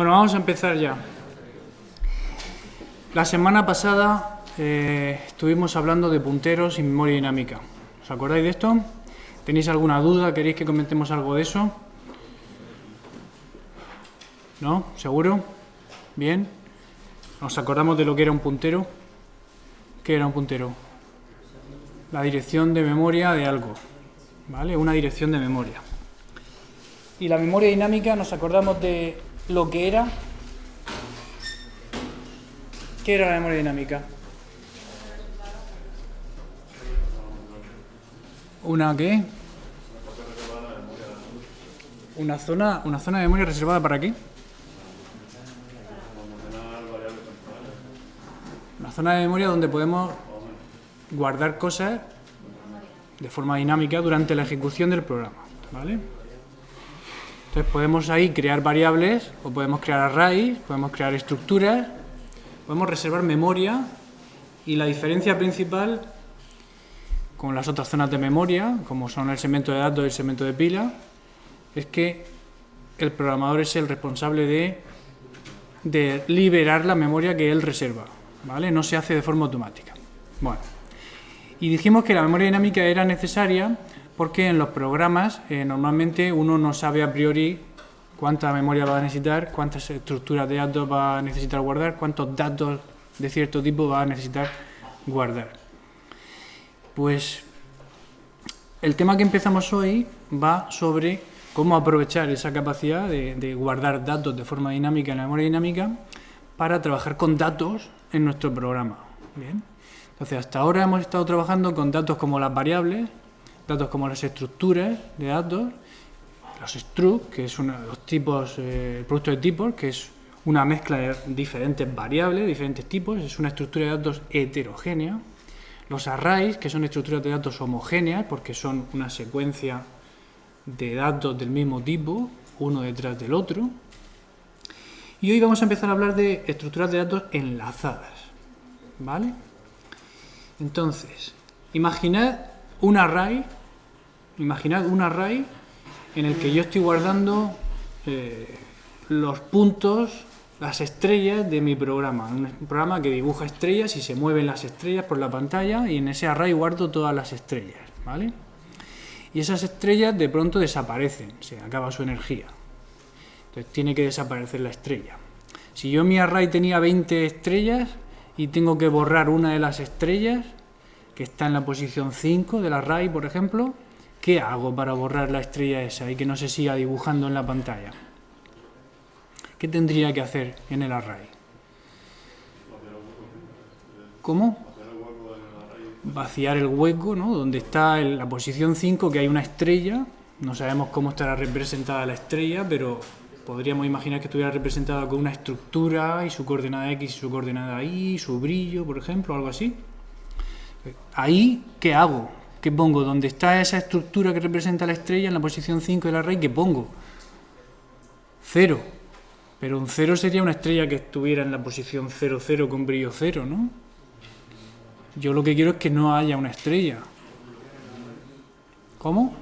Bueno, vamos a empezar ya. La semana pasada estuvimos hablando de punteros y memoria dinámica. ¿Os acordáis de esto? ¿Tenéis alguna duda? ¿Queréis que comentemos algo de eso? ¿No? ¿Seguro? ¿Bien? ¿Nos acordamos de lo que era un puntero? ¿Qué era un puntero? La dirección de memoria de algo, ¿vale? Una dirección de memoria. Y la memoria dinámica, ¿nos acordamos de lo que era? ¿Qué era la memoria dinámica? ¿Una qué? ¿Una zona de memoria reservada para qué? Una zona de memoria donde podemos guardar cosas de forma dinámica durante la ejecución del programa, ¿vale? Entonces podemos ahí crear variables, o podemos crear arrays, podemos crear estructuras, podemos reservar memoria, y la diferencia principal con las otras zonas de memoria, como son el segmento de datos y el segmento de pila, es que el programador es el responsable de liberar la memoria que él reserva, ¿vale? No se hace de forma automática. Bueno, y dijimos que la memoria dinámica era necesaria porque en los programas normalmente uno no sabe a priori cuánta memoria va a necesitar, cuántas estructuras de datos va a necesitar guardar, cuántos datos de cierto tipo va a necesitar guardar. Pues el tema que empezamos hoy va sobre cómo aprovechar esa capacidad de guardar datos de forma dinámica en la memoria dinámica para trabajar con datos en nuestro programa. Bien. Entonces, hasta ahora hemos estado trabajando con datos como las variables, datos como las estructuras de datos, los struct, que es uno de los tipos, el producto de tipos, que es una mezcla de diferentes variables, diferentes tipos, es una estructura de datos heterogénea. Los arrays, que son estructuras de datos homogéneas, porque son una secuencia de datos del mismo tipo, uno detrás del otro. Y hoy vamos a empezar a hablar de estructuras de datos enlazadas, ¿vale? Entonces, imaginad un array en el que yo estoy guardando los puntos, las estrellas de mi programa. Un programa que dibuja estrellas y se mueven las estrellas por la pantalla, y en ese array guardo todas las estrellas, ¿vale? Y esas estrellas de pronto desaparecen, se acaba su energía. Entonces tiene que desaparecer la estrella. Si yo en mi array tenía 20 estrellas y tengo que borrar una de las estrellas que está en la posición 5 del array, por ejemplo, ¿qué hago para borrar la estrella esa y que no se siga dibujando en la pantalla? ¿Qué tendría que hacer en el array? ¿Cómo? Vaciar el hueco, ¿no? Donde está en la posición 5, que hay una estrella. No sabemos cómo estará representada la estrella, pero podríamos imaginar que estuviera representada con una estructura y su coordenada X y su coordenada Y, su brillo, por ejemplo, algo así. Ahí, ¿qué hago? ¿Qué pongo? ¿Dónde está esa estructura que representa la estrella en la posición 5 del array? ¿Qué pongo? 0. Pero un 0 sería una estrella que estuviera en la posición 0, 0 con brillo 0, ¿no? Yo lo que quiero es que no haya una estrella. ¿Cómo?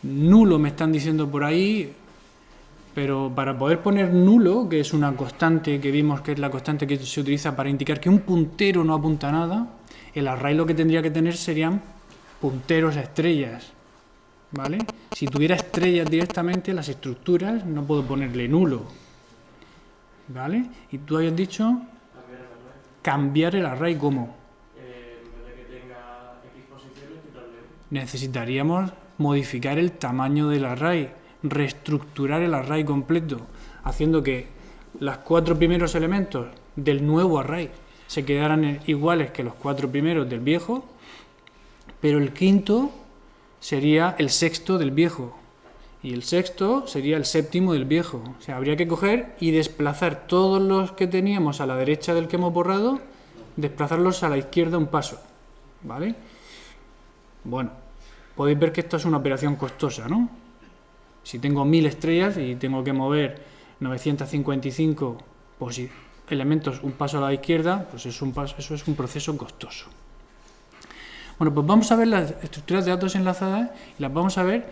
Nulo me están diciendo por ahí, pero para poder poner nulo, que es una constante que vimos que es la constante que se utiliza para indicar que un puntero no apunta a nada, el array lo que tendría que tener serían punteros a estrellas, ¿vale? Si tuviera estrellas directamente, las estructuras no puedo ponerle nulo, ¿vale? Y tú habías dicho cambiar el array, ¿cómo? En vez de que tenga X posiciones, quitarle. Necesitaríamos modificar el tamaño del array, reestructurar el array completo, haciendo que los 4 primeros elementos del nuevo array se quedaran iguales que los 4 primeros del viejo, pero el quinto sería el sexto del viejo y el sexto sería el séptimo del viejo. O sea, habría que coger y desplazar todos los que teníamos a la derecha del que hemos borrado, desplazarlos a la izquierda un paso, ¿vale? Bueno, podéis ver que esto es una operación costosa, ¿no? Si tengo 1000 estrellas y tengo que mover 955 elementos un paso a la izquierda, pues eso es un proceso costoso. Bueno, pues vamos a ver las estructuras de datos enlazadas y las vamos a ver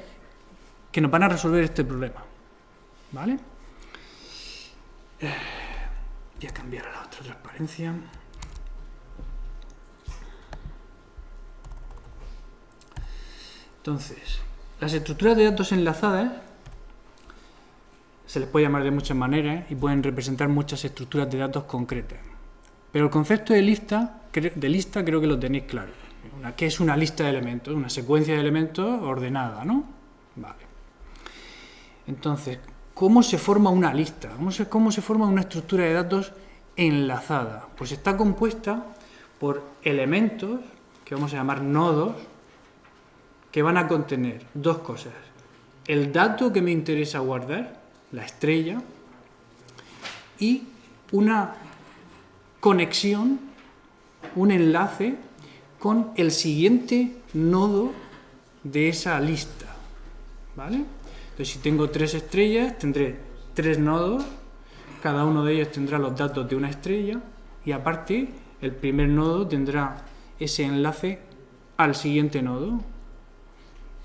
que nos van a resolver este problema, ¿vale? Voy a cambiar a la otra transparencia. Entonces, las estructuras de datos enlazadas se les puede llamar de muchas maneras y pueden representar muchas estructuras de datos concretas. Pero el concepto de lista creo que lo tenéis claro. ¿Qué es una lista de elementos? Una secuencia de elementos ordenada, ¿no? Vale. Entonces, ¿cómo se forma una lista? ¿Cómo se forma una estructura de datos enlazada? Pues está compuesta por elementos, que vamos a llamar nodos, que van a contener dos cosas. El dato que me interesa guardar, la estrella, y una conexión, un enlace con el siguiente nodo de esa lista, ¿vale? Entonces, si tengo 3 estrellas, tendré 3 nodos, cada uno de ellos tendrá los datos de una estrella, y aparte, el primer nodo tendrá ese enlace al siguiente nodo,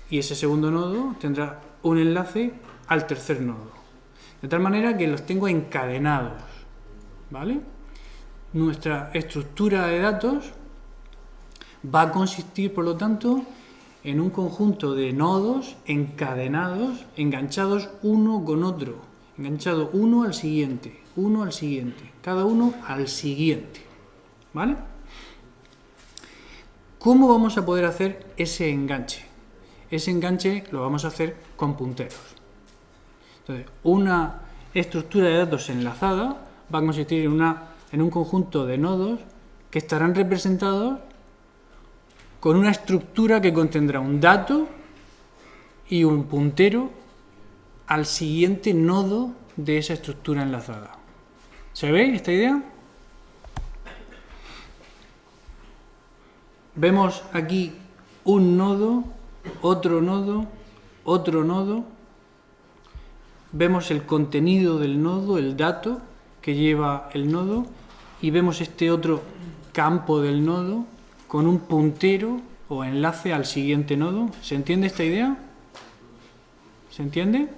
y ese segundo nodo tendrá un enlace al tercer nodo. De tal manera que los tengo encadenados, ¿vale? Nuestra estructura de datos va a consistir, por lo tanto, en un conjunto de nodos encadenados, enganchados uno con otro, enganchado uno al siguiente, cada uno al siguiente, ¿vale? ¿Cómo vamos a poder hacer ese enganche? Ese enganche lo vamos a hacer con punteros. Entonces, una estructura de datos enlazada va a consistir en un conjunto de nodos que estarán representados con una estructura que contendrá un dato y un puntero al siguiente nodo de esa estructura enlazada. ¿Se ve esta idea? Vemos aquí un nodo, otro nodo, otro nodo. Vemos el contenido del nodo, el dato que lleva el nodo, y vemos este otro campo del nodo con un puntero o enlace al siguiente nodo. ¿Se entiende esta idea? ¿Se entiende?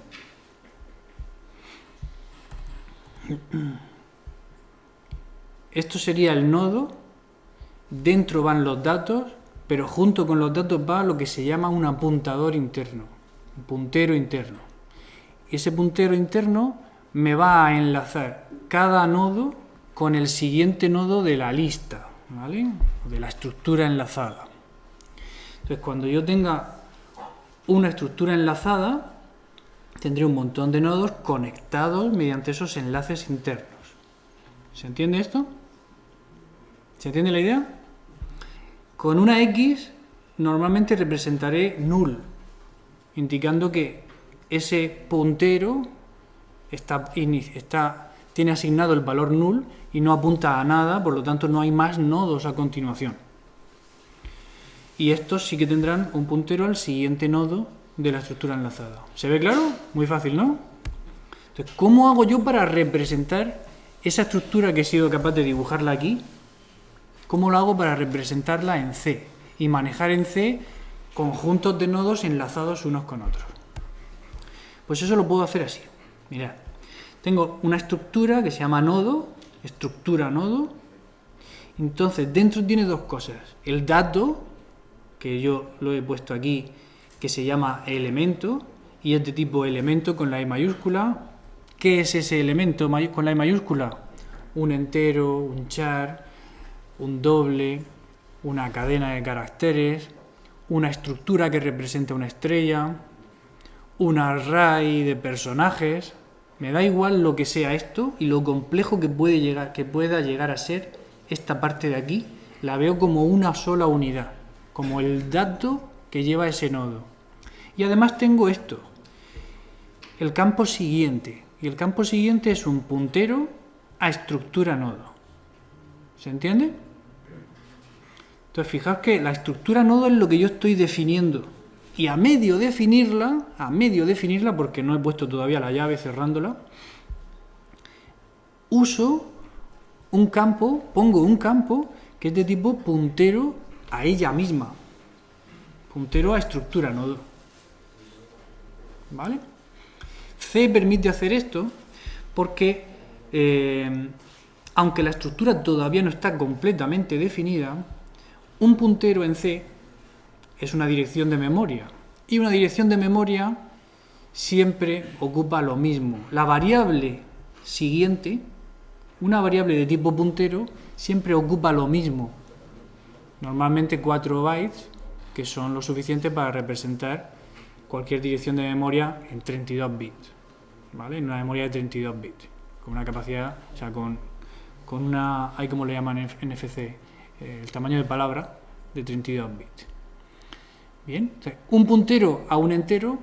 Esto sería el nodo, dentro van los datos, pero junto con los datos va lo que se llama un apuntador interno, un puntero interno. Y ese puntero interno me va a enlazar cada nodo con el siguiente nodo de la lista, ¿vale? De la estructura enlazada. Entonces, cuando yo tenga una estructura enlazada, tendré un montón de nodos conectados mediante esos enlaces internos. ¿Se entiende esto? ¿Se entiende la idea? Con una X normalmente representaré null, indicando que ese puntero tiene asignado el valor null y no apunta a nada, por lo tanto no hay más nodos a continuación. Y estos sí que tendrán un puntero al siguiente nodo de la estructura enlazada. ¿Se ve claro? Muy fácil, ¿no? Entonces, ¿cómo hago yo para representar esa estructura que he sido capaz de dibujarla aquí? ¿Cómo lo hago para representarla en C? Y manejar en C conjuntos de nodos enlazados unos con otros. Pues eso lo puedo hacer así. Mirad, tengo una estructura que se llama nodo, estructura nodo. Entonces, dentro tiene dos cosas. El dato, que yo lo he puesto aquí, que se llama elemento, y es de tipo elemento con la E mayúscula. ¿Qué es ese elemento con la E mayúscula? Un entero, un char, un doble, una cadena de caracteres, una estructura que representa una estrella, un array de personajes. Me da igual lo que sea esto y lo complejo que pueda llegar a ser esta parte de aquí, la veo como una sola unidad, como el dato que lleva ese nodo. Y además tengo esto, el campo siguiente, y el campo siguiente es un puntero a estructura nodo. ¿Se entiende? Entonces, fijaos que la estructura nodo es lo que yo estoy definiendo. Y a medio definirla, porque no he puesto todavía la llave cerrándola, pongo un campo que es de tipo puntero a ella misma. Puntero a estructura nodo. ¿Vale? C permite hacer esto porque aunque la estructura todavía no está completamente definida, un puntero en C es una dirección de memoria. Y una dirección de memoria siempre ocupa lo mismo. La variable siguiente, una variable de tipo puntero, siempre ocupa lo mismo. Normalmente 4 bytes, que son lo suficiente para representar cualquier dirección de memoria en 32 bits. ¿Vale? En una memoria de 32 bits. Con una capacidad, o sea, con una, hay como le llaman en NFC, el tamaño de palabra de 32 bits. Bien, o sea, un puntero a un entero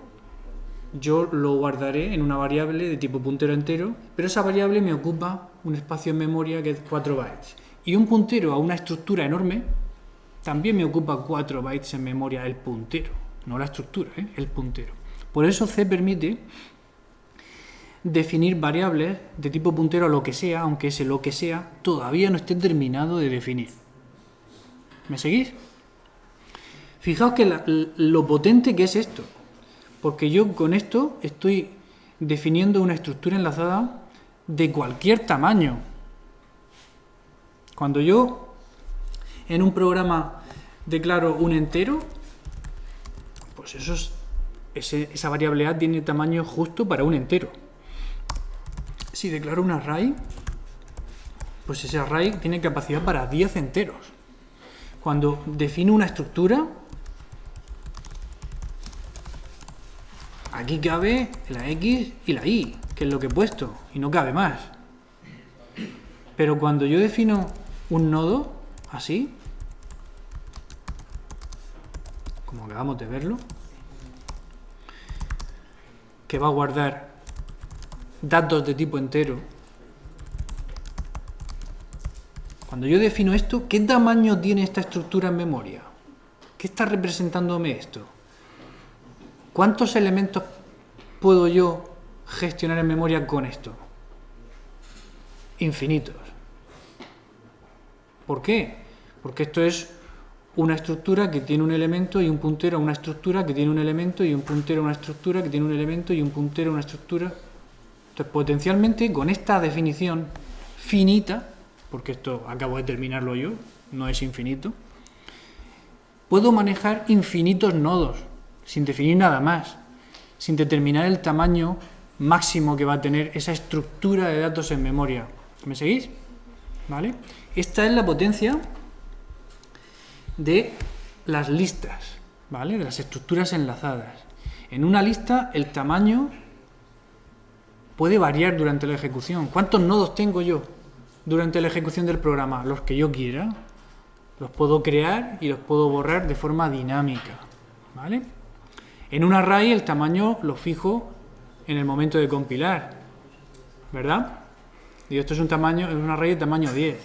yo lo guardaré en una variable de tipo puntero entero, pero esa variable me ocupa un espacio en memoria que es 4 bytes. Y un puntero a una estructura enorme también me ocupa 4 bytes en memoria el puntero, no la estructura, el puntero. Por eso C permite definir variables de tipo puntero a lo que sea, aunque ese lo que sea todavía no esté terminado de definir. ¿Me seguís? Fijaos que lo potente que es esto, porque yo con esto estoy definiendo una estructura enlazada de cualquier tamaño. Cuando yo en un programa declaro un entero, pues esa variable A tiene tamaño justo para un entero. Si declaro un array, pues ese array tiene capacidad para 10 enteros. Cuando defino una estructura, aquí cabe la X y la Y, que es lo que he puesto, y no cabe más. Pero cuando yo defino un nodo, así, como acabamos de verlo, que va a guardar datos de tipo entero. Cuando yo defino esto, ¿qué tamaño tiene esta estructura en memoria? ¿Qué está representándome esto? ¿Cuántos elementos puedo yo gestionar en memoria con esto? Infinitos. ¿Por qué? Porque esto es una estructura que tiene un elemento y un puntero a una estructura que tiene un elemento y un puntero a una estructura que tiene un elemento y un puntero a una estructura. Entonces, potencialmente, con esta definición finita, porque esto acabo de terminarlo yo, no es infinito, puedo manejar infinitos nodos, sin definir nada más, sin determinar el tamaño máximo que va a tener esa estructura de datos en memoria. ¿Me seguís? ¿Vale? Esta es la potencia de las listas, ¿vale? De las estructuras enlazadas. En una lista, el tamaño puede variar durante la ejecución. ¿Cuántos nodos tengo yo durante la ejecución del programa? Los que yo quiera. Los puedo crear y los puedo borrar de forma dinámica, ¿vale? En un array el tamaño lo fijo en el momento de compilar, ¿verdad? Y esto es un array de tamaño 10.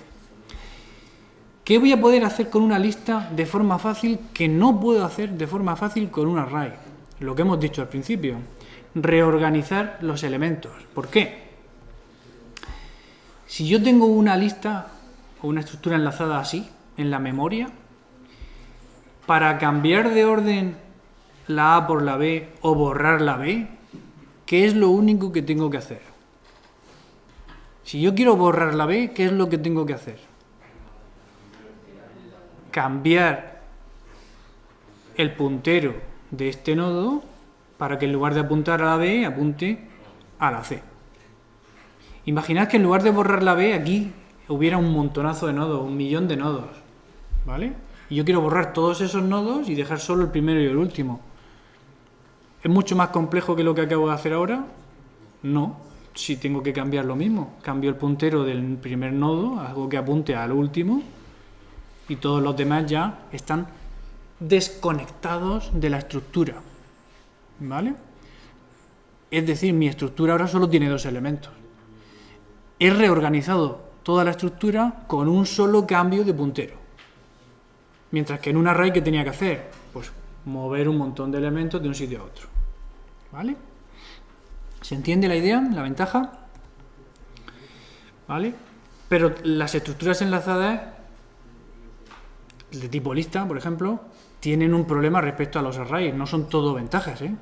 ¿Qué voy a poder hacer con una lista de forma fácil que no puedo hacer de forma fácil con un array? Lo que hemos dicho al principio. Reorganizar los elementos. ¿Por qué? Si yo tengo una lista o una estructura enlazada así en la memoria, para cambiar de orden la A por la B o borrar la B, ¿qué es lo único que tengo que hacer? Si yo quiero borrar la B, ¿qué es lo que tengo que hacer? Cambiar el puntero de este nodo para que en lugar de apuntar a la B, apunte a la C. Imaginad que en lugar de borrar la B, aquí hubiera un montonazo de nodos, 1.000.000 de nodos, ¿vale? Y yo quiero borrar todos esos nodos y dejar solo el primero y el último. ¿Es mucho más complejo que lo que acabo de hacer ahora? No, si tengo que cambiar lo mismo. Cambio el puntero del primer nodo, hago que apunte al último y todos los demás ya están desconectados de la estructura, ¿vale? Es decir, mi estructura ahora solo tiene 2 elementos. He reorganizado toda la estructura con un solo cambio de puntero. Mientras que en un array, ¿qué tenía que hacer? Pues mover un montón de elementos de un sitio a otro, ¿vale? ¿Se entiende la idea, la ventaja? ¿Vale? Pero las estructuras enlazadas de tipo lista, por ejemplo, tienen un problema respecto a los arrays. No son todo ventajas, ¿eh?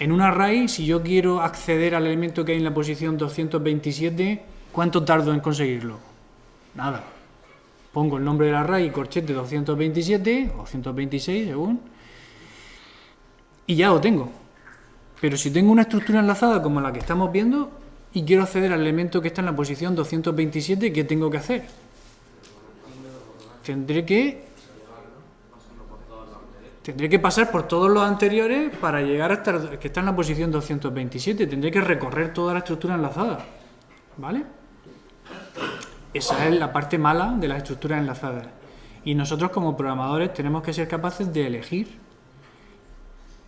En un array, si yo quiero acceder al elemento que hay en la posición 227, ¿cuánto tardo en conseguirlo? Nada. Pongo el nombre del array, corchete 227 o 126, según, y ya lo tengo. Pero si tengo una estructura enlazada como la que estamos viendo y quiero acceder al elemento que está en la posición 227, ¿qué tengo que hacer? Tendré que pasar por todos los anteriores para llegar hasta el que está en la posición 227. Tendré que recorrer toda la estructura enlazada. ¿Vale? Esa es la parte mala de las estructuras enlazadas. Y nosotros como programadores tenemos que ser capaces de elegir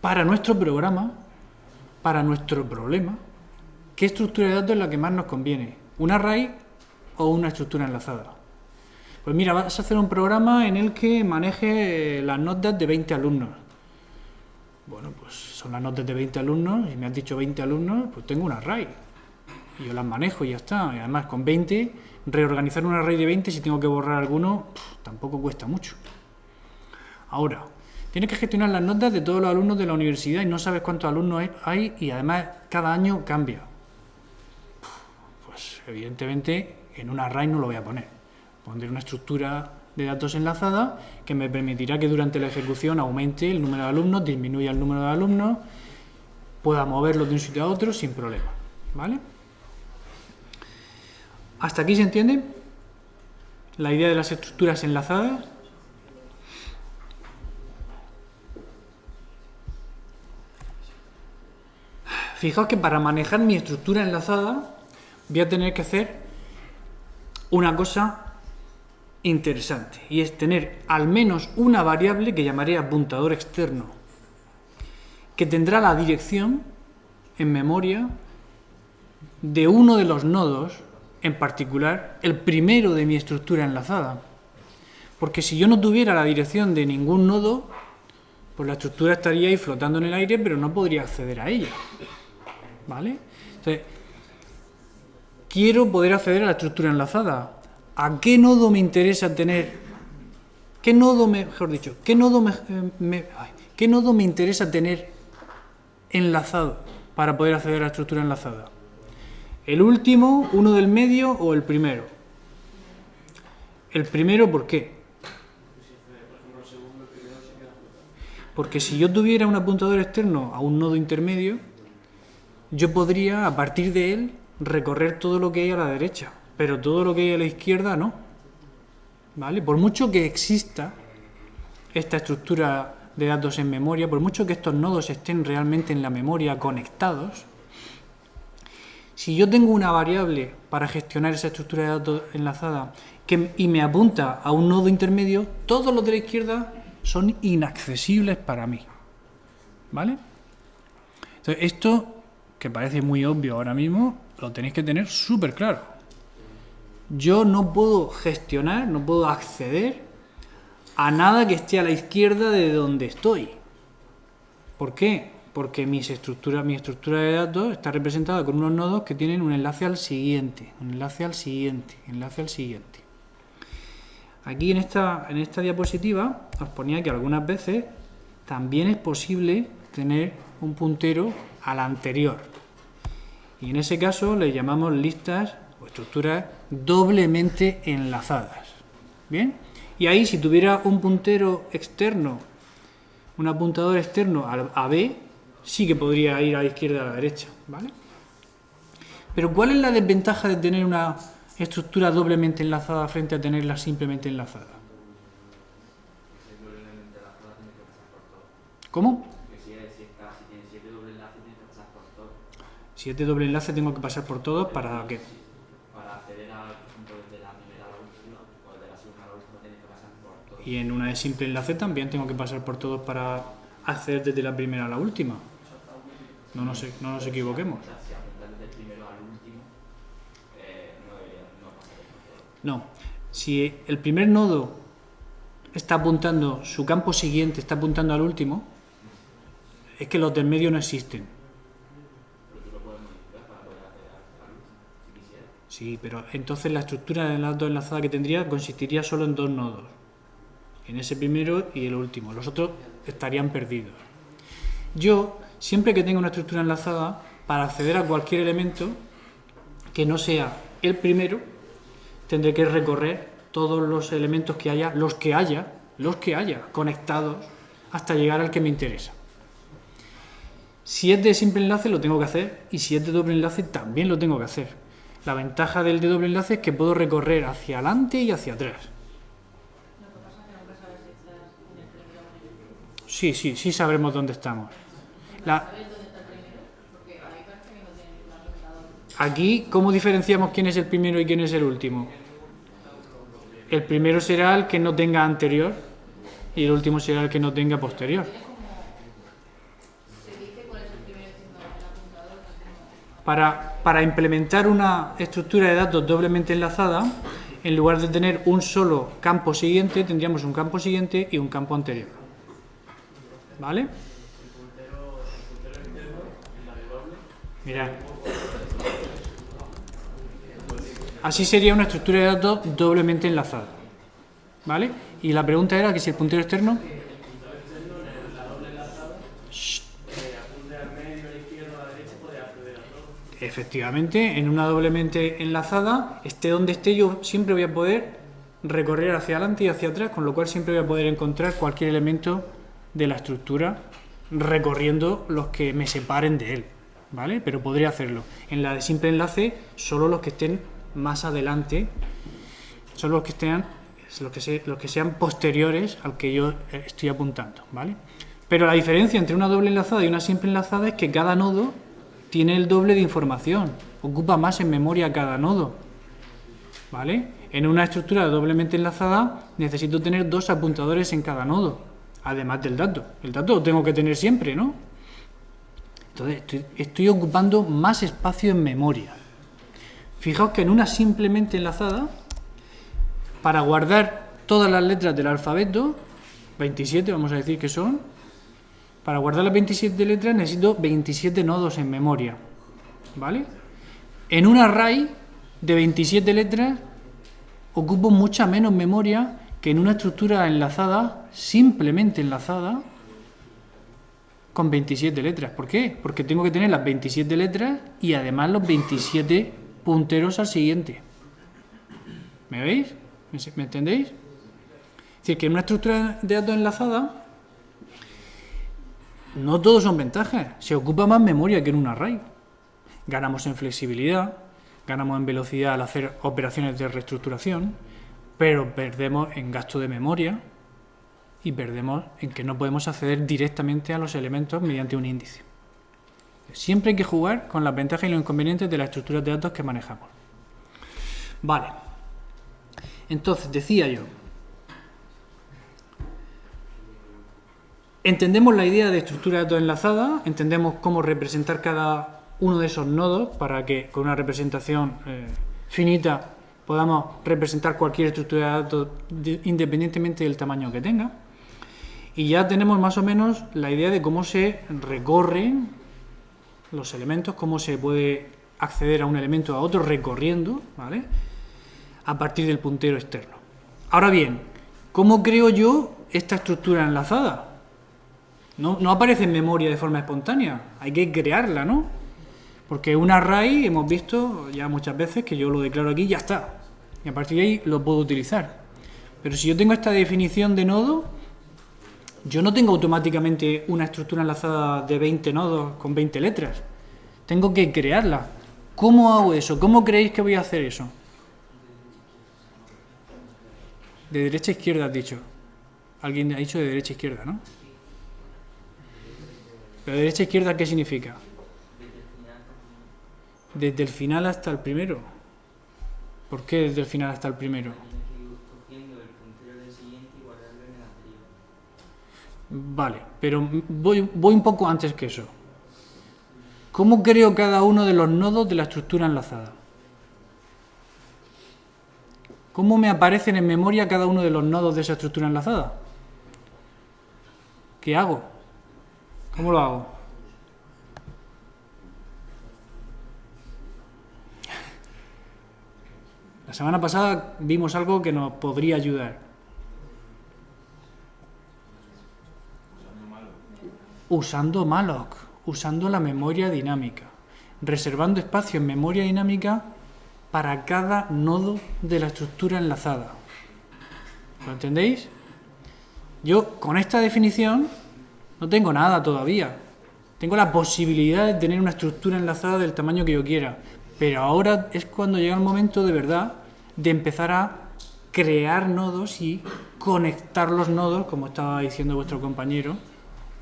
para nuestro programa, para nuestro problema, qué estructura de datos es la que más nos conviene. ¿Un array o una estructura enlazada? Pues mira, vas a hacer un programa en el que maneje las notas de 20 alumnos. Bueno, pues son las notas de 20 alumnos y me has dicho 20 alumnos, pues tengo un array. Y yo las manejo y ya está. Y además con 20, reorganizar un array de 20 si tengo que borrar alguno, tampoco cuesta mucho. Ahora, tienes que gestionar las notas de todos los alumnos de la universidad y no sabes cuántos alumnos hay y además cada año cambia. Pues evidentemente en un array no lo voy a poner. Pondré una estructura de datos enlazada que me permitirá que durante la ejecución aumente el número de alumnos, disminuya el número de alumnos, pueda moverlos de un sitio a otro sin problema. ¿Vale? ¿Hasta aquí se entiende la idea de las estructuras enlazadas? Fijaos que para manejar mi estructura enlazada voy a tener que hacer una cosa interesante, y es tener al menos una variable que llamaré apuntador externo, que tendrá la dirección en memoria de uno de los nodos, en particular el primero de mi estructura enlazada. Porque si yo no tuviera la dirección de ningún nodo, pues la estructura estaría ahí flotando en el aire, pero no podría acceder a ella. ¿Vale? Entonces, quiero poder acceder a la estructura enlazada. ¿A qué nodo me interesa tener? ¿Qué nodo me interesa tener enlazado para poder acceder a la estructura enlazada? ¿El último, uno del medio o el primero? El primero, ¿por qué? Porque si yo tuviera un apuntador externo a un nodo intermedio, yo podría, a partir de él, recorrer todo lo que hay a la derecha, pero todo lo que hay a la izquierda no. ¿Vale? Por mucho que exista esta estructura de datos en memoria, por mucho que estos nodos estén realmente en la memoria conectados, si yo tengo una variable para gestionar esa estructura de datos enlazada y me apunta a un nodo intermedio, todos los de la izquierda son inaccesibles para mí. ¿Vale? Entonces, esto, que parece muy obvio ahora mismo, lo tenéis que tener súper claro. Yo no puedo gestionar, no puedo acceder a nada que esté a la izquierda de donde estoy. ¿Por qué? Porque mi estructura de datos está representada con unos nodos que tienen un enlace al siguiente, un enlace al siguiente, enlace al siguiente. Aquí en esta diapositiva os ponía que algunas veces también es posible tener un puntero al anterior. Y en ese caso le llamamos listas o estructuras doblemente enlazadas. ¿Bien? Y ahí, si tuviera un puntero externo, un apuntador externo a B, sí que podría ir a la izquierda y a la derecha. ¿Vale? Pero ¿cuál es la desventaja de tener una estructura doblemente enlazada frente a tenerla simplemente enlazada? ¿Cómo? Si es de doble enlace tengo que pasar por todos para que... Para acceder a, por ejemplo, desde la primera a la última, o desde la segunda a la última, tienes que pasar por todos. Y en una de simple enlace también tengo que pasar por todos para acceder desde la primera a la última. No nos equivoquemos. Si apuntas desde el primero al último, no debería pasar por todos. No. Si el primer nodo está apuntando, su campo siguiente está apuntando al último, es que los del medio no existen. Sí, pero entonces la estructura de datos enlazada que tendría consistiría solo en dos nodos. En ese primero y el último. Los otros estarían perdidos. Yo, siempre que tenga una estructura enlazada, para acceder a cualquier elemento que no sea el primero, tendré que recorrer todos los elementos que haya, los que haya, conectados hasta llegar al que me interesa. Si es de simple enlace lo tengo que hacer, y si es de doble enlace también lo tengo que hacer. La ventaja del de doble enlace es que puedo recorrer hacia adelante y hacia atrás. Sí sabremos dónde estamos. Aquí, ¿cómo diferenciamos quién es el primero y quién es el último? El primero será el que no tenga anterior y el último será el que no tenga posterior. Para implementar una estructura de datos doblemente enlazada, en lugar de tener un solo campo siguiente, tendríamos un campo siguiente y un campo anterior. ¿Vale? Mirad. Así sería una estructura de datos doblemente enlazada. ¿Vale? Y la pregunta era que si el puntero externo... Efectivamente, en una doblemente enlazada, esté donde esté, yo siempre voy a poder recorrer hacia adelante y hacia atrás, con lo cual siempre voy a poder encontrar cualquier elemento de la estructura recorriendo los que me separen de él, ¿vale? Pero podría hacerlo. En la de simple enlace, solo los que estén más adelante, solo los que sean posteriores al que yo estoy apuntando, ¿vale? Pero la diferencia entre una doble enlazada y una simple enlazada es que cada nodo tiene el doble de información, ocupa más en memoria cada nodo, ¿vale? En una estructura doblemente enlazada necesito tener 2 apuntadores en cada nodo, además del dato. El dato lo tengo que tener siempre, ¿no? Entonces estoy ocupando más espacio en memoria. Fijaos que en una simplemente enlazada, para guardar todas las letras del alfabeto, 27 vamos a decir que son, para guardar las 27 letras necesito 27 nodos en memoria, ¿vale? En un array de 27 letras ocupo mucha menos memoria que en una estructura enlazada, simplemente enlazada, con 27 letras. ¿Por qué? Porque tengo que tener las 27 letras y además los 27 punteros al siguiente. ¿Me veis? ¿Me entendéis? Es decir, que en una estructura de datos enlazada no todos son ventajas, se ocupa más memoria que en un array. Ganamos en flexibilidad, ganamos en velocidad al hacer operaciones de reestructuración, pero perdemos en gasto de memoria y perdemos en que no podemos acceder directamente a los elementos mediante un índice. Siempre hay que jugar con las ventajas y los inconvenientes de las estructuras de datos que manejamos. Vale. Entonces, decía yo, entendemos la idea de estructura de datos enlazada, entendemos cómo representar cada uno de esos nodos para que con una representación finita podamos representar cualquier estructura de datos independientemente del tamaño que tenga. Y ya tenemos más o menos la idea de cómo se recorren los elementos, cómo se puede acceder a un elemento a otro recorriendo, ¿vale?, a partir del puntero externo. Ahora bien, ¿cómo creo yo esta estructura enlazada? No aparece en memoria de forma espontánea, hay que crearla, ¿no? Porque un array, hemos visto ya muchas veces que yo lo declaro aquí y ya está. Y a partir de ahí lo puedo utilizar. Pero si yo tengo esta definición de nodo, yo no tengo automáticamente una estructura enlazada de 20 nodos con 20 letras. Tengo que crearla. ¿Cómo hago eso? ¿Cómo creéis que voy a hacer eso? De derecha a izquierda has dicho. Alguien ha dicho de derecha a izquierda, ¿no? ¿Pero de derecha a izquierda qué significa? Desde el final hasta el primero. ¿Por qué desde el final hasta el primero? Vale, pero voy un poco antes que eso. ¿Cómo creo cada uno de los nodos de la estructura enlazada? ¿Cómo me aparecen en memoria cada uno de los nodos de esa estructura enlazada? ¿Qué hago? ¿Cómo lo hago? La semana pasada vimos algo que nos podría ayudar. Usando malloc. usando la memoria dinámica, reservando espacio en memoria dinámica para cada nodo de la estructura enlazada. ¿Lo entendéis? Yo con esta definición no tengo nada todavía. Tengo la posibilidad de tener una estructura enlazada del tamaño que yo quiera, pero ahora es cuando llega el momento de verdad de empezar a crear nodos y conectar los nodos, como estaba diciendo vuestro compañero,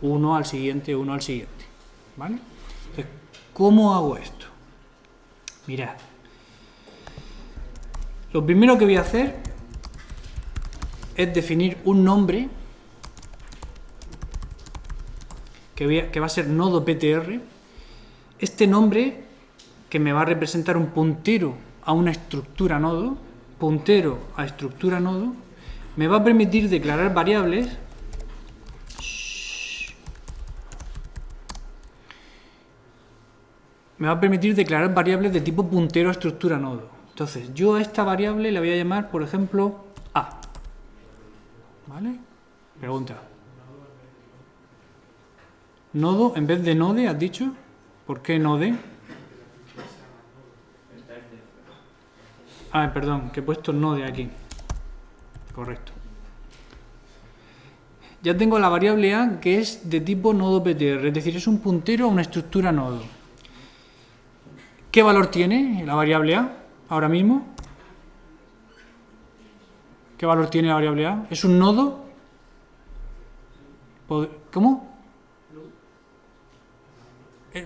uno al siguiente, ¿vale? Entonces, ¿cómo hago esto? Mirad, lo primero que voy a hacer es definir un nombre que va a ser nodo PTR. Este nombre, que me va a representar un puntero a una estructura nodo, me va a permitir declarar variables de tipo puntero a estructura nodo. Entonces, yo a esta variable la voy a llamar, por ejemplo, A. ¿Vale? Pregunta. Nodo en vez de node, ¿has dicho? ¿Por qué node? Ah, perdón, que he puesto node aquí. Correcto. Ya tengo la variable A, que es de tipo nodo PTR, es decir, es un puntero a una estructura nodo. ¿Qué valor tiene la variable A ahora mismo? ¿Qué valor tiene la variable A? ¿Es un nodo? ¿Cómo?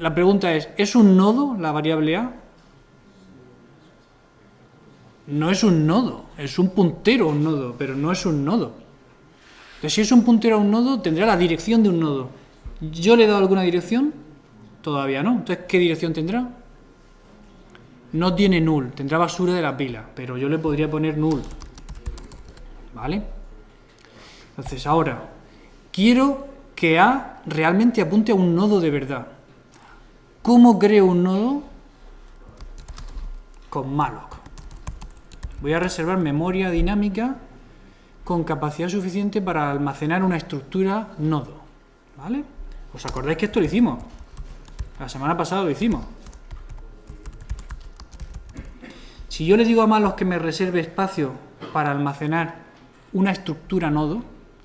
La pregunta ¿es un nodo la variable A? No es un nodo, es un puntero a un nodo, pero no es un nodo. Entonces, si es un puntero a un nodo, tendrá la dirección de un nodo. ¿Yo le he dado alguna dirección? Todavía no. Entonces, ¿qué dirección tendrá? No tiene null, tendrá basura de la pila, pero yo le podría poner null. ¿Vale? Entonces, ahora, quiero que A realmente apunte a un nodo de verdad. ¿Cómo creo un nodo? Con malloc. Voy a reservar memoria dinámica con capacidad suficiente para almacenar una estructura nodo. ¿Vale? ¿Os acordáis que esto lo hicimos? La semana pasada lo hicimos. Si yo le digo a malloc que me reserve espacio para almacenar una estructura nodo,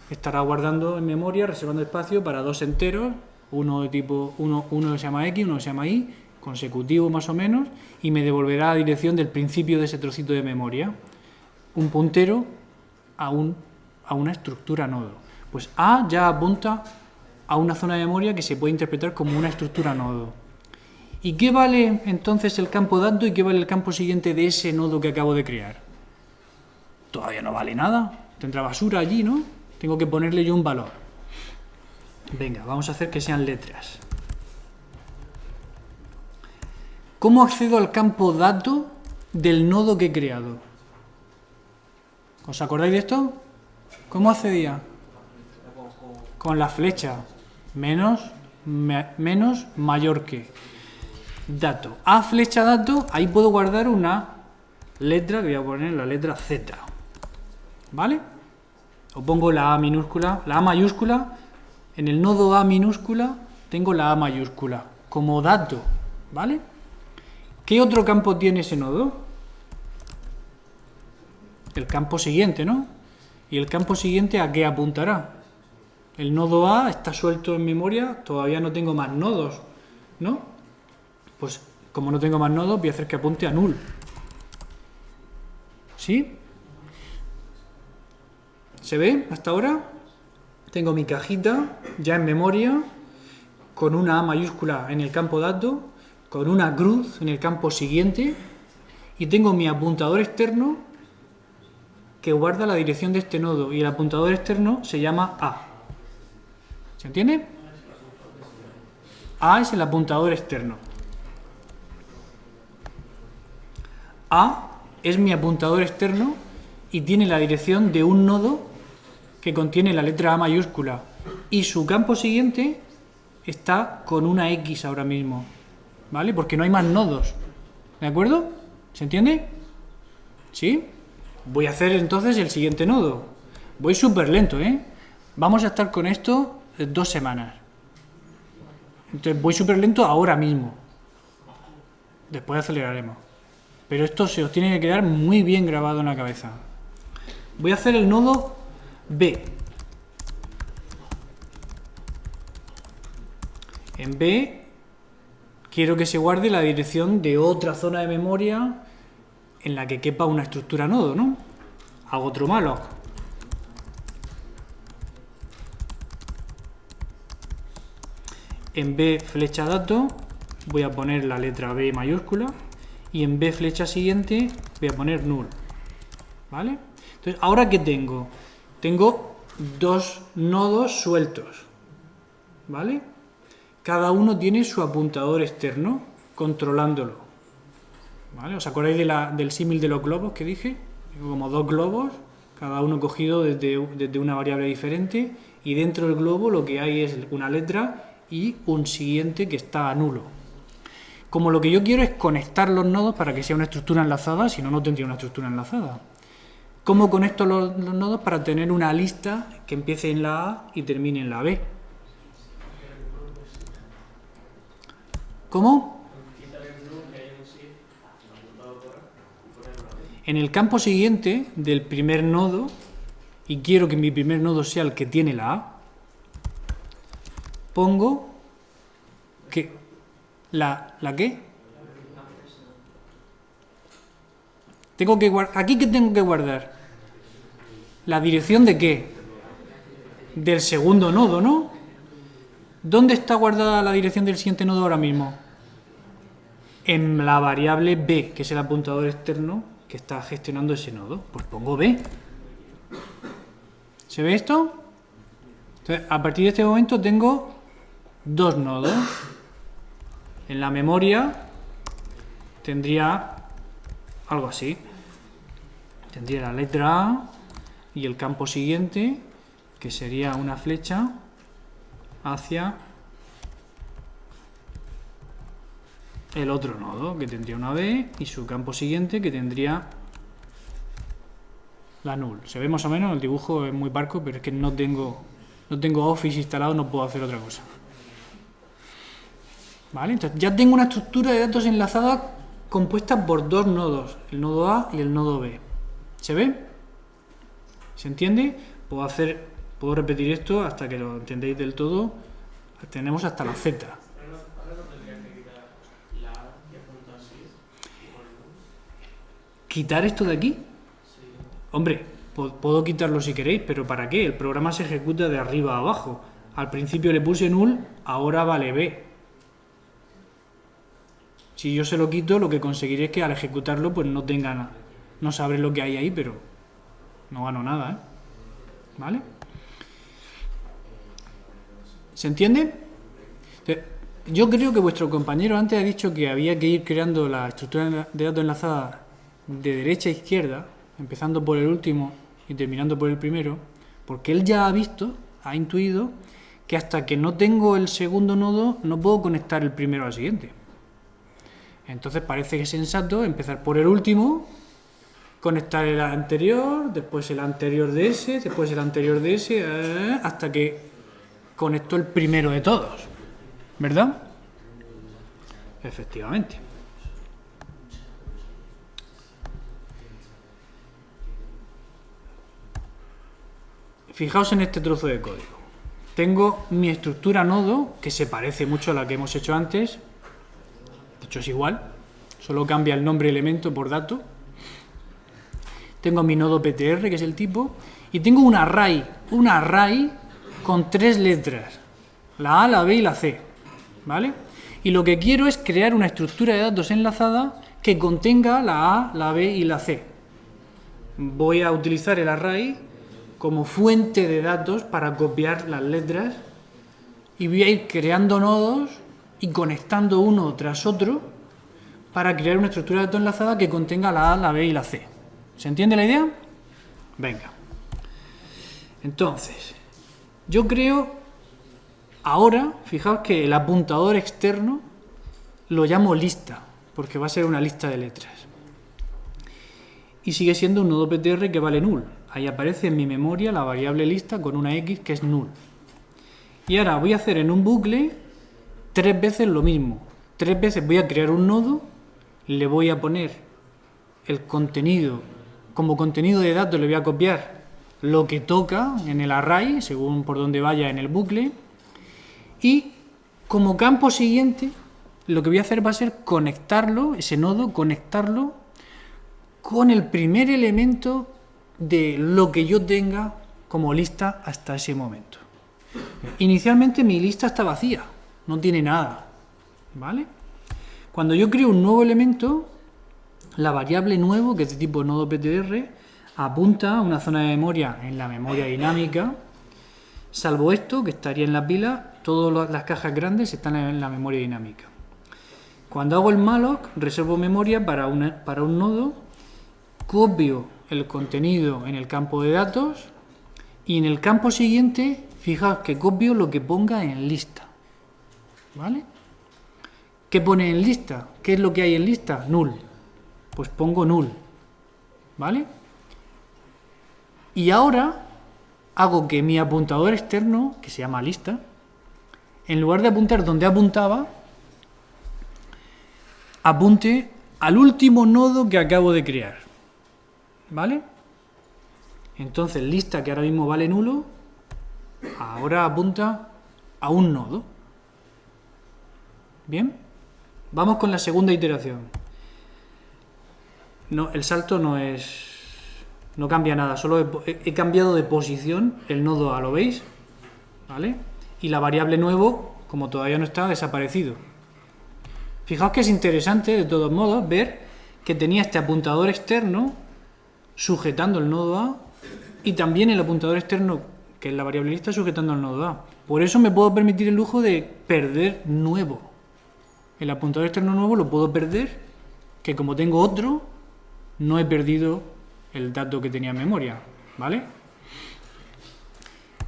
estará guardando en memoria, reservando espacio para dos enteros, uno de tipo uno se llama X, uno se llama Y, consecutivo más o menos, y me devolverá la dirección del principio de ese trocito de memoria, un puntero a una estructura nodo. Pues A ya apunta a una zona de memoria que se puede interpretar como una estructura nodo. ¿Y qué vale entonces el campo dato y qué vale el campo siguiente de ese nodo que acabo de crear? Todavía no vale nada, tendrá basura allí, ¿no? Tengo que ponerle yo un valor. Venga, vamos a hacer que sean letras. ¿Cómo accedo al campo dato del nodo que he creado? ¿Os acordáis de esto? ¿Cómo accedía? Con la flecha. Menos, mayor que. Dato. A flecha dato, ahí puedo guardar una letra, que voy a poner la letra Z. ¿Vale? O pongo la A minúscula, la A mayúscula. En el nodo A minúscula tengo la A mayúscula como dato. ¿Vale? ¿Qué otro campo tiene ese nodo? El campo siguiente, ¿no? ¿Y el campo siguiente a qué apuntará? El nodo A está suelto en memoria, todavía no tengo más nodos, ¿no? Pues como no tengo más nodos, voy a hacer que apunte a null. ¿Sí? ¿Se ve hasta ahora? Tengo mi cajita ya en memoria, con una A mayúscula en el campo dato, con una cruz en el campo siguiente, y tengo mi apuntador externo que guarda la dirección de este nodo, y el apuntador externo se llama A. ¿Se entiende? A es el apuntador externo. A es mi apuntador externo y tiene la dirección de un nodo que contiene la letra A mayúscula, y su campo siguiente está con una X ahora mismo, ¿vale? Porque no hay más nodos, ¿de acuerdo? ¿Se entiende? ¿Sí? Voy a hacer entonces el siguiente nodo. Voy súper lento, ¿eh? Vamos a estar con esto 2 semanas. Entonces voy súper lento ahora mismo. Después aceleraremos. Pero esto se os tiene que quedar muy bien grabado en la cabeza. Voy a hacer el nodo B. En B quiero que se guarde la dirección de otra zona de memoria en la que quepa una estructura nodo, ¿no? Hago otro malloc. En B flecha dato voy a poner la letra B mayúscula y en B flecha siguiente voy a poner null. ¿Vale? Entonces, ¿ahora qué tengo? Tengo dos nodos sueltos. ¿Vale? Cada uno tiene su apuntador externo controlándolo. ¿Vale? ¿Os acordáis del símil de los globos que dije? Tengo como dos globos, cada uno cogido desde una variable diferente, y dentro del globo lo que hay es una letra y un siguiente que está nulo. Como lo que yo quiero es conectar los nodos para que sea una estructura enlazada, si no, no tendría una estructura enlazada. ¿Cómo conecto los nodos para tener una lista que empiece en la A y termine en la B? ¿Cómo? En el campo siguiente del primer nodo, y quiero que mi primer nodo sea el que tiene la A, pongo que ¿la qué? Tengo que ¿aquí qué tengo que guardar? ¿La dirección de qué? Del segundo nodo, ¿no? ¿Dónde está guardada la dirección del siguiente nodo ahora mismo? En la variable B, que es el apuntador externo que está gestionando ese nodo. Pues pongo B. ¿Se ve esto? Entonces, a partir de este momento tengo dos nodos. En la memoria tendría algo así. Tendría la letra A y el campo siguiente, que sería una flecha hacia el otro nodo, que tendría una B, y su campo siguiente, que tendría la null. Se ve más o menos, el dibujo es muy parco, pero es que no tengo Office instalado, no puedo hacer otra cosa. ¿Vale? Entonces ya tengo una estructura de datos enlazada compuesta por dos nodos, el nodo A y el nodo B. ¿Se ve? ¿Se entiende? Puedo repetir esto hasta que lo entendáis del todo. Tenemos hasta la Z. ¿Quitar esto de aquí? Hombre, puedo quitarlo si queréis, pero ¿para qué? El programa se ejecuta de arriba a abajo. Al principio le puse null, ahora vale B. Si yo se lo quito, lo que conseguiré es que al ejecutarlo pues no tenga nada. No sabré lo que hay ahí, pero no gano nada, ¿eh? ¿Vale? ¿Se entiende? Yo creo que vuestro compañero antes ha dicho que había que ir creando la estructura de datos enlazada de derecha a izquierda, empezando por el último y terminando por el primero, porque él ya ha visto, ha intuido, que hasta que no tengo el segundo nodo no puedo conectar el primero al siguiente. Entonces parece que es sensato empezar por el último, conectar el anterior, después el anterior de ese, después el anterior de ese, hasta que conectó el primero de todos. ¿Verdad? Efectivamente. Fijaos en este trozo de código. Tengo mi estructura nodo, que se parece mucho a la que hemos hecho antes. De hecho es igual, solo cambia el nombre elemento por dato. Tengo mi nodo ptr, que es el tipo, y tengo un array con 3 letras, la A, la B y la C, ¿vale? Y lo que quiero es crear una estructura de datos enlazada que contenga la A, la B y la C. Voy a utilizar el array como fuente de datos para copiar las letras y voy a ir creando nodos y conectando uno tras otro para crear una estructura de datos enlazada que contenga la A, la B y la C. ¿Se entiende la idea? Venga. Entonces, yo creo, ahora, fijaos que el apuntador externo lo llamo lista, porque va a ser una lista de letras. Y sigue siendo un nodo ptr que vale null. Ahí aparece en mi memoria la variable lista con una x que es null. Y ahora voy a hacer en un bucle 3 veces lo mismo. 3 veces voy a crear un nodo, le voy a poner el contenido, como contenido de datos le voy a copiar lo que toca en el array, según por donde vaya en el bucle, y como campo siguiente, lo que voy a hacer va a ser conectarlo, ese nodo, conectarlo con el primer elemento de lo que yo tenga como lista hasta ese momento. Inicialmente mi lista está vacía, no tiene nada, ¿vale? Cuando yo creo un nuevo elemento, la variable nuevo, que es de tipo nodo ptr, apunta a una zona de memoria en la memoria dinámica, salvo esto, que estaría en la pila, todas las cajas grandes están en la memoria dinámica. Cuando hago el malloc, reservo memoria para un nodo, copio el contenido en el campo de datos y en el campo siguiente, fijaos que copio lo que ponga en lista, ¿vale? ¿Qué pone en lista? ¿Qué es lo que hay en lista? Null. Pues pongo null, ¿vale? Y ahora hago que mi apuntador externo, que se llama lista, en lugar de apuntar donde apuntaba, apunte al último nodo que acabo de crear, ¿vale? Entonces lista, que ahora mismo vale nulo, ahora apunta a un nodo. Bien, vamos con la segunda iteración. No, el salto no cambia nada, solo he cambiado de posición el nodo A, ¿lo veis? ¿Vale? Y la variable nuevo, como todavía no está, ha desaparecido. Fijaos que es interesante, de todos modos, ver que tenía este apuntador externo sujetando el nodo A y también el apuntador externo, que es la variable lista, sujetando el nodo A. Por eso me puedo permitir el lujo de perder nuevo. El apuntador externo nuevo lo puedo perder, que como tengo otro, no he perdido el dato que tenía en memoria, ¿vale?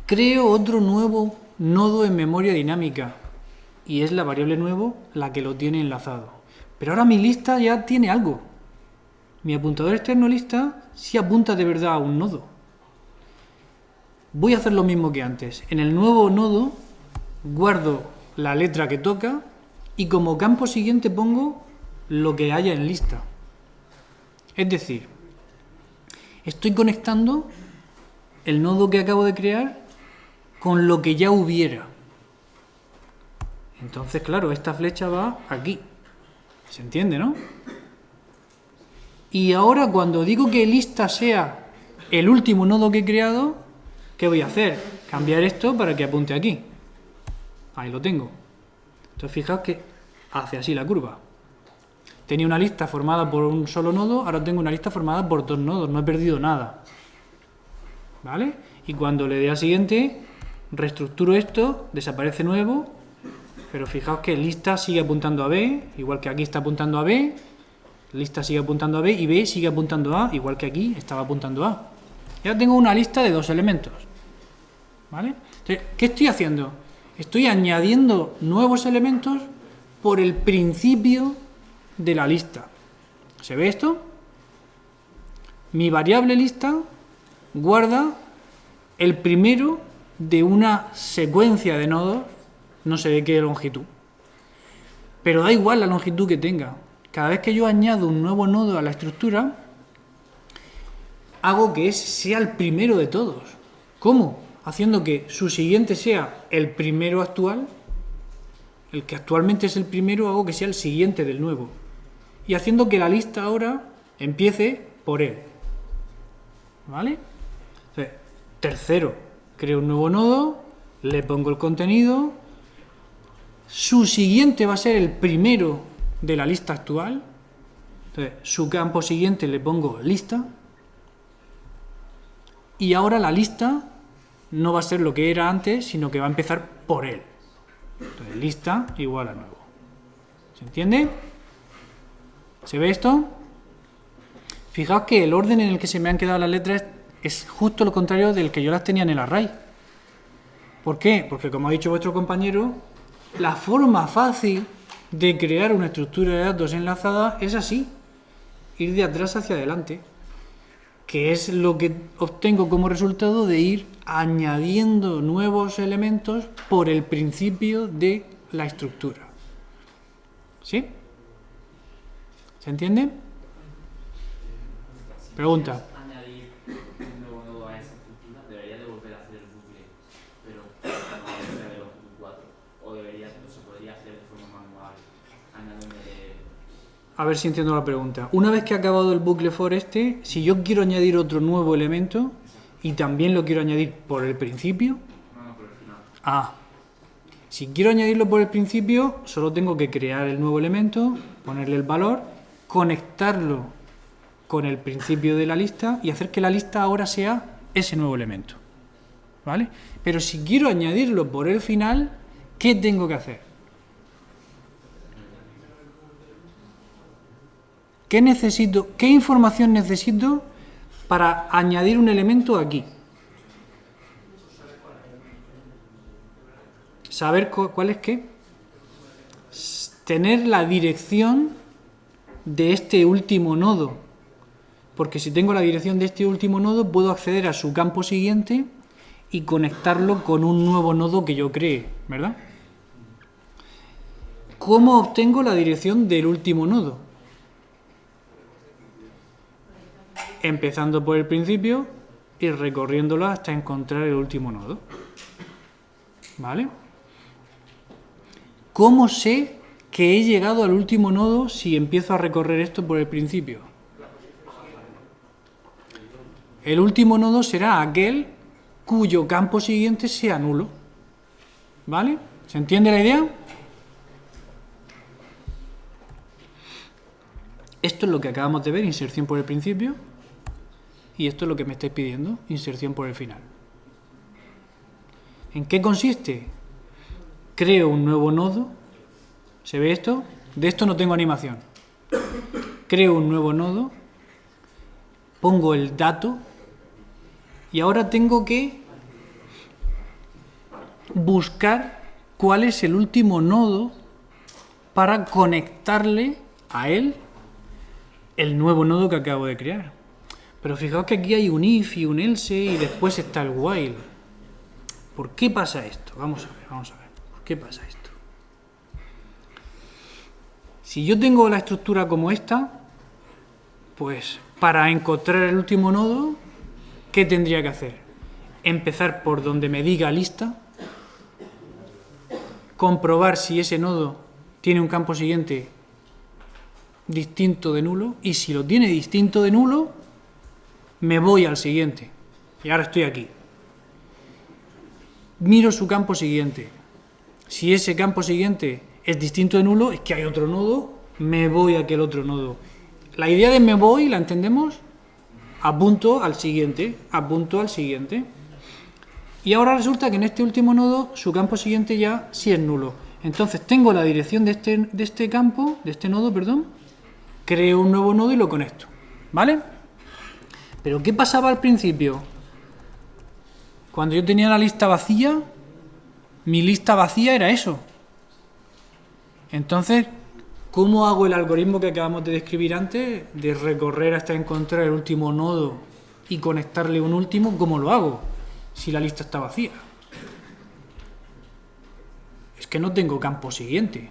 Creo otro nuevo nodo en memoria dinámica y es la variable nuevo la que lo tiene enlazado. Pero ahora mi lista ya tiene algo. Mi apuntador externo lista sí apunta de verdad a un nodo. Voy a hacer lo mismo que antes. En el nuevo nodo guardo la letra que toca y como campo siguiente pongo lo que haya en lista. Es decir, estoy conectando el nodo que acabo de crear con lo que ya hubiera. Entonces, claro, esta flecha va aquí. ¿Se entiende, no? Y ahora cuando digo que lista sea el último nodo que he creado, ¿qué voy a hacer? Cambiar esto para que apunte aquí. Ahí lo tengo. Entonces, fijaos que hace así la curva. Tenía una lista formada por un solo nodo, ahora tengo una lista formada por 2 nodos, no he perdido nada. ¿Vale? Y cuando le dé a siguiente, reestructuro esto, desaparece nuevo, pero fijaos que lista sigue apuntando a B, igual que aquí está apuntando a B, lista sigue apuntando a B y B sigue apuntando a, igual que aquí estaba apuntando a. Ya tengo una lista de 2 elementos. ¿Vale? Entonces, ¿qué estoy haciendo? Estoy añadiendo nuevos elementos por el principio de la lista. ¿Se ve esto? Mi variable lista guarda el primero de una secuencia de nodos, no sé de qué longitud, pero da igual la longitud que tenga. Cada vez que yo añado un nuevo nodo a la estructura, hago que ese sea el primero de todos. ¿Cómo? Haciendo que su siguiente sea el primero actual, el que actualmente es el primero, hago que sea el siguiente del nuevo. Y haciendo que la lista ahora empiece por él. ¿Vale? Entonces, tercero, creo un nuevo nodo, le pongo el contenido, su siguiente va a ser el primero de la lista actual, entonces su campo siguiente le pongo lista, y ahora la lista no va a ser lo que era antes, sino que va a empezar por él. Entonces, lista igual a nuevo. ¿Se entiende? ¿Se ve esto? Fijaos que el orden en el que se me han quedado las letras es justo lo contrario del que yo las tenía en el array. ¿Por qué? Porque, como ha dicho vuestro compañero, la forma fácil de crear una estructura de datos enlazada es así, ir de atrás hacia adelante, que es lo que obtengo como resultado de ir añadiendo nuevos elementos por el principio de la estructura. ¿Sí? ¿Se entiende? Pregunta. Añadir un nuevo nodo a esa estructura, debería de volver a hacer el bucle, pero de los 4. O debería, se podría hacer de forma manual, añadiéndole. A ver si entiendo la pregunta. Una vez que ha acabado el bucle for si yo quiero añadir otro nuevo elemento y también lo quiero añadir por el principio. No, por el final. Si quiero añadirlo por el principio, solo tengo que crear el nuevo elemento, ponerle el valor, conectarlo con el principio de la lista y hacer que la lista ahora sea ese nuevo elemento. ¿Vale? Pero si quiero añadirlo por el final, ¿qué tengo que hacer? ¿Qué necesito? ¿Qué información necesito para añadir un elemento aquí? ¿Saber cuál es qué? Tener la dirección de este último nodo. Porque si tengo la dirección de este último nodo, puedo acceder a su campo siguiente y conectarlo con un nuevo nodo que yo cree, ¿verdad? ¿Cómo obtengo la dirección del último nodo? Empezando por el principio y recorriéndolo hasta encontrar el último nodo. ¿Vale? ¿Cómo sé que he llegado al último nodo si empiezo a recorrer esto por el principio? El último nodo será aquel cuyo campo siguiente sea nulo. ¿Vale? ¿Se entiende la idea? Esto es lo que acabamos de ver, inserción por el principio. Y esto es lo que me estáis pidiendo, inserción por el final. ¿En qué consiste? Creo un nuevo nodo. ¿Se ve esto? De esto no tengo animación. Creo un nuevo nodo. Pongo el dato. Y ahora tengo que buscar cuál es el último nodo para conectarle a él el nuevo nodo que acabo de crear. Pero fijaos que aquí hay un if y un else y después está el while. ¿Por qué pasa esto? Vamos a ver. ¿Por qué pasa esto? Si yo tengo la estructura como esta, pues para encontrar el último nodo, ¿qué tendría que hacer? Empezar por donde me diga lista, comprobar si ese nodo tiene un campo siguiente distinto de nulo, y si lo tiene distinto de nulo, me voy al siguiente. Y ahora estoy aquí. Miro su campo siguiente. Si ese campo siguiente es distinto de nulo, es que hay otro nodo, me voy a aquel otro nodo. La idea de me voy, ¿la entendemos? Apunto al siguiente, Y ahora resulta que en este último nodo, su campo siguiente ya sí es nulo. Entonces tengo la dirección de este nodo, creo un nuevo nodo y lo conecto. ¿Vale? Pero ¿qué pasaba al principio? Cuando yo tenía la lista vacía, mi lista vacía era eso. Entonces, ¿cómo hago el algoritmo que acabamos de describir antes, de recorrer hasta encontrar el último nodo y conectarle un último? ¿Cómo lo hago si la lista está vacía? Es que no tengo campo siguiente.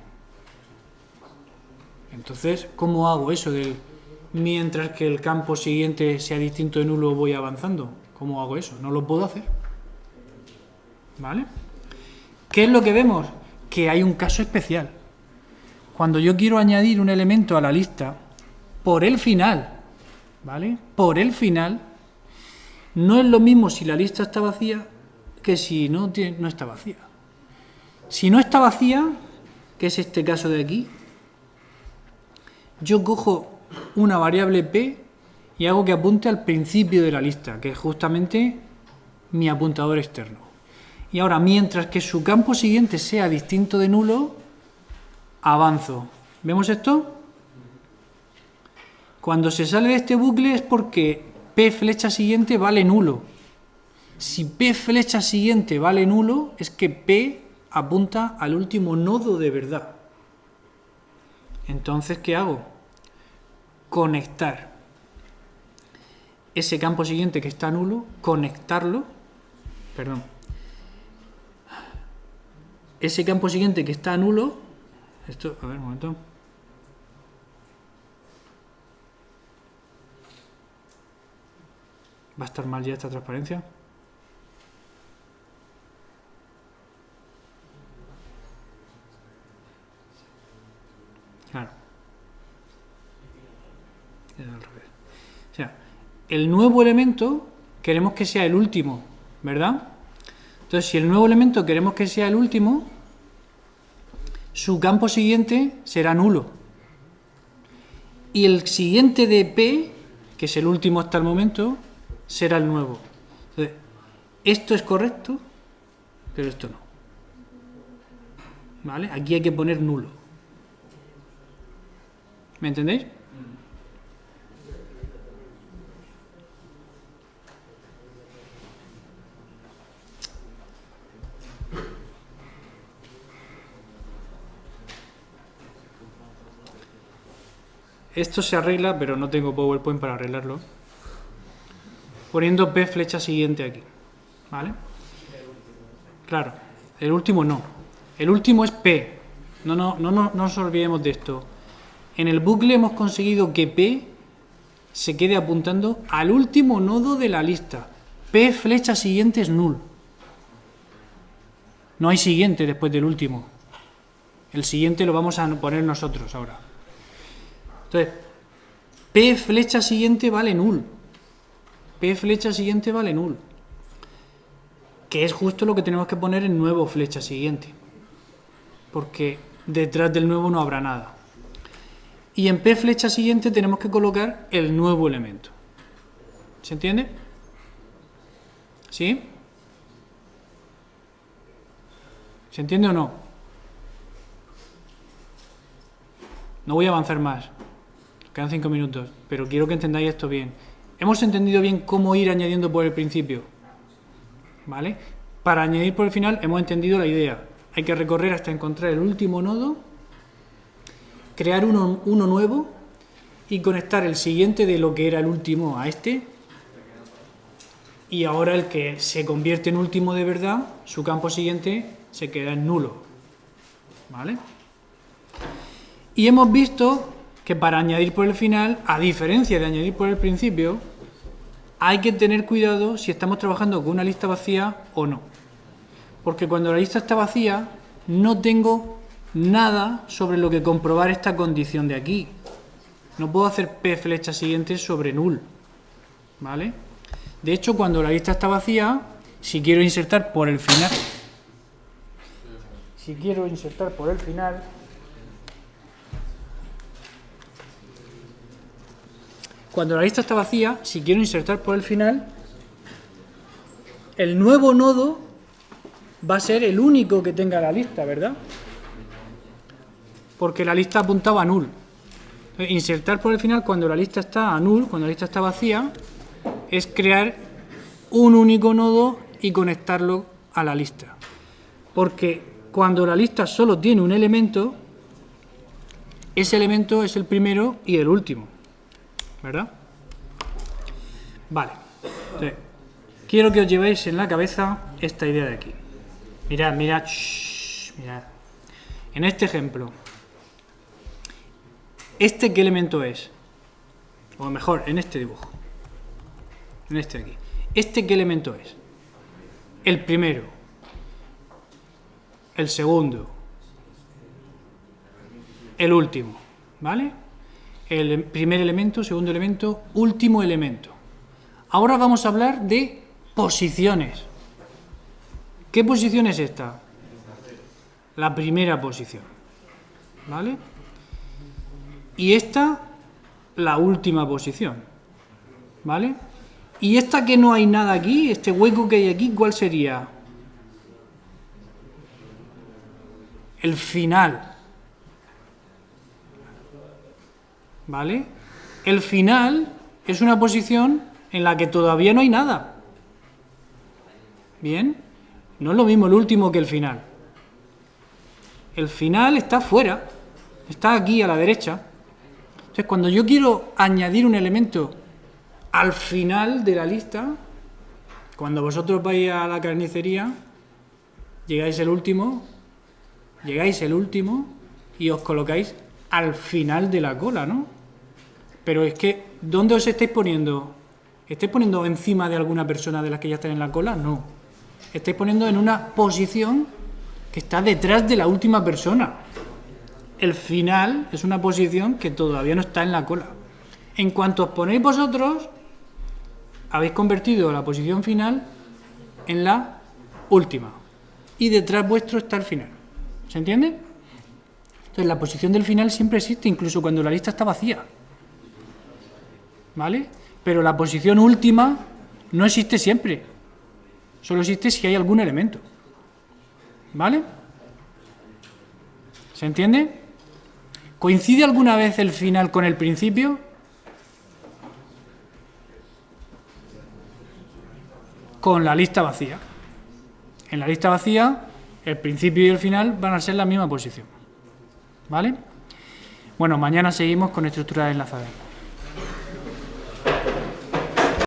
Entonces, ¿cómo hago eso del mientras que el campo siguiente sea distinto de nulo voy avanzando? ¿Cómo hago eso? No lo puedo hacer. ¿Vale? ¿Qué es lo que vemos? Que hay un caso especial. Cuando yo quiero añadir un elemento a la lista por el final, ¿vale? Por el final, no es lo mismo si la lista está vacía que si no está vacía. Si no está vacía, que es este caso de aquí, yo cojo una variable p y hago que apunte al principio de la lista, que es justamente mi apuntador externo. Y ahora, mientras que su campo siguiente sea distinto de nulo, avanzo. ¿Vemos esto? Cuando se sale de este bucle es porque p flecha siguiente vale nulo. Si p flecha siguiente vale nulo, es que p apunta al último nodo de verdad. Entonces, ¿qué hago? Conectar ese campo siguiente que está nulo, conectarlo, ese campo siguiente que está nulo, esto, a ver, un momento. ¿Va a estar mal ya esta transparencia? Claro. Es al revés. O sea, el nuevo elemento queremos que sea el último, ¿verdad? Entonces, si el nuevo elemento queremos que sea el último, su campo siguiente será nulo. Y el siguiente de P, que es el último hasta el momento, será el nuevo. Entonces, esto es correcto, pero esto no. ¿Vale? Aquí hay que poner nulo. ¿Me entendéis? Esto se arregla, pero no tengo PowerPoint para arreglarlo. Poniendo P flecha siguiente aquí. ¿Vale? Claro, el último no. El último es P. No nos olvidemos de esto. En el bucle hemos conseguido que P se quede apuntando al último nodo de la lista. P flecha siguiente es null. No hay siguiente después del último. El siguiente lo vamos a poner nosotros ahora. Entonces, P flecha siguiente vale null. P flecha siguiente vale null. Que es justo lo que tenemos que poner en nuevo flecha siguiente. Porque detrás del nuevo no habrá nada. Y en P flecha siguiente tenemos que colocar el nuevo elemento. ¿Se entiende? ¿Sí? ¿Se entiende o no? No voy a avanzar más. Quedan 5 minutos, pero quiero que entendáis esto bien. ¿Hemos entendido bien cómo ir añadiendo por el principio? ¿Vale? Para añadir por el final hemos entendido la idea. Hay que recorrer hasta encontrar el último nodo, crear uno nuevo y conectar el siguiente de lo que era el último a este. Y ahora el que se convierte en último de verdad, su campo siguiente se queda en nulo. ¿Vale? Y hemos visto que para añadir por el final, a diferencia de añadir por el principio, hay que tener cuidado si estamos trabajando con una lista vacía o no. Porque cuando la lista está vacía, no tengo nada sobre lo que comprobar esta condición de aquí. No puedo hacer P flecha siguiente sobre null. ¿Vale? De hecho, cuando la lista está vacía, si quiero insertar por el final... Cuando la lista está vacía, si quiero insertar por el final, el nuevo nodo va a ser el único que tenga la lista, ¿verdad? Porque la lista apuntaba a null. Insertar por el final cuando la lista está a null, cuando la lista está vacía, es crear un único nodo y conectarlo a la lista. Porque cuando la lista solo tiene un elemento, ese elemento es el primero y el último. ¿Verdad? Vale. Entonces, quiero que os llevéis en la cabeza esta idea de aquí. Mirad. Mirad. En este ejemplo, ¿este qué elemento es? O mejor, en este dibujo. En este de aquí. ¿Este qué elemento es? El primero. El segundo. El último. ¿Vale? El primer elemento, segundo elemento, último elemento. Ahora vamos a hablar de posiciones. ¿Qué posición es esta? La primera posición. ¿Vale? Y esta, la última posición. ¿Vale? Y esta que no hay nada aquí, este hueco que hay aquí, ¿cuál sería? El final. ¿Vale? El final es una posición en la que todavía no hay nada. ¿Bien? No es lo mismo el último que el final. El final está fuera, está aquí a la derecha. Entonces, cuando yo quiero añadir un elemento al final de la lista, cuando vosotros vais a la carnicería, llegáis el último llegáis el último y os colocáis al final de la cola, ¿no? Pero es que, ¿dónde os estáis poniendo? ¿Estáis poniendo encima de alguna persona de las que ya están en la cola? No. Estáis poniendo en una posición que está detrás de la última persona. El final es una posición que todavía no está en la cola. En cuanto os ponéis vosotros, habéis convertido la posición final en la última. Y detrás vuestro está el final. ¿Se entiende? Entonces, la posición del final siempre existe, incluso cuando la lista está vacía. ¿Vale? Pero la posición última no existe siempre. Solo existe si hay algún elemento. ¿Vale? ¿Se entiende? ¿Coincide alguna vez el final con el principio? Con la lista vacía. En la lista vacía, el principio y el final van a ser la misma posición. ¿Vale? Bueno, mañana seguimos con estructuras enlazadas.